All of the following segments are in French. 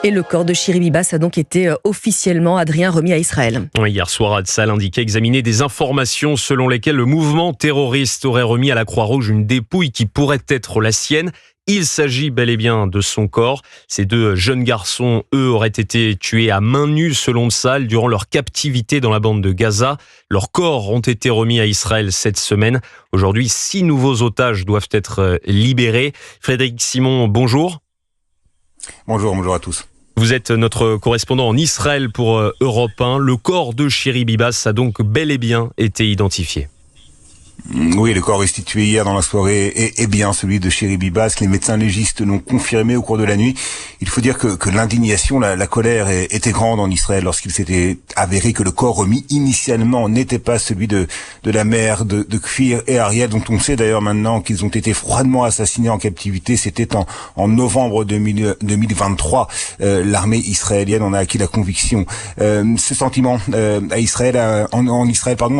Et le corps de Shiri Bibas a donc été officiellement, Adrien, remis à Israël. Hier soir, Atsal indiquait examiner des informations selon lesquelles le mouvement terroriste aurait remis à la Croix-Rouge une dépouille qui pourrait être la sienne. Il s'agit bel et bien de son corps. Ces deux jeunes garçons, eux, auraient été tués à main nue selon Tsahal durant leur captivité dans la bande de Gaza. Leurs corps ont été remis à Israël cette semaine. Aujourd'hui, 6 nouveaux otages doivent être libérés. Frédéric Simon, bonjour. Bonjour à tous. Vous êtes notre correspondant en Israël pour Europe 1. Le corps de Shiri Bibas a donc bel et bien été identifié. Oui, le corps restitué hier dans la soirée est bien celui de Shiri Bibas. Les médecins légistes l'ont confirmé au cours de la nuit. Il faut dire que l'indignation, la colère était grande en Israël lorsqu'il s'était avéré que le corps remis initialement n'était pas celui de la mère de Kfir et Ariel, dont on sait d'ailleurs maintenant qu'ils ont été froidement assassinés en captivité. C'était en novembre 2023. L'armée israélienne en a acquis la conviction. Ce sentiment en Israël a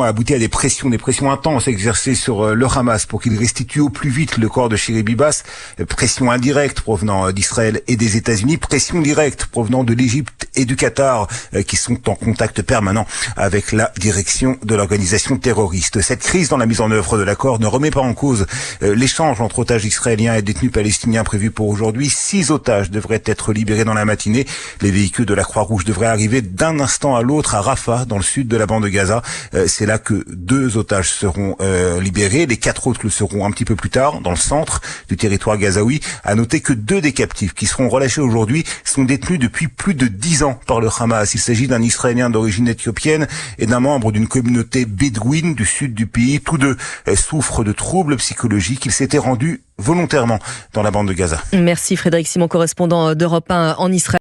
abouti à des pressions intenses exercées sur le Hamas pour qu'il restitue au plus vite le corps de Shiri Bibas. Pression indirecte provenant d'Israël et des États-Unis, pression directe provenant de l'Égypte et du Qatar qui sont en contact permanent avec la direction de l'organisation terroriste. Cette crise dans la mise en œuvre de l'accord ne remet pas en cause l'échange entre otages israéliens et détenus palestiniens prévu pour aujourd'hui. 6 otages devraient être libérés dans la matinée. Les véhicules de la Croix-Rouge devraient arriver d'un instant à l'autre à Rafah, dans le sud de la bande de Gaza. C'est là que 2 otages seront libérés. Les 4 autres le seront un petit peu plus tard, dans le centre du territoire gazaoui. À noter que 2 des captifs qui seront relâchés aujourd'hui sont détenus depuis plus de 10 ans par le Hamas. Il s'agit d'un Israélien d'origine éthiopienne et d'un membre d'une communauté bédouine du sud du pays. Tous 2 souffrent de troubles psychologiques. Ils s'étaient rendus volontairement dans la bande de Gaza. Merci Frédéric Simon, correspondant d'Europe 1 en Israël.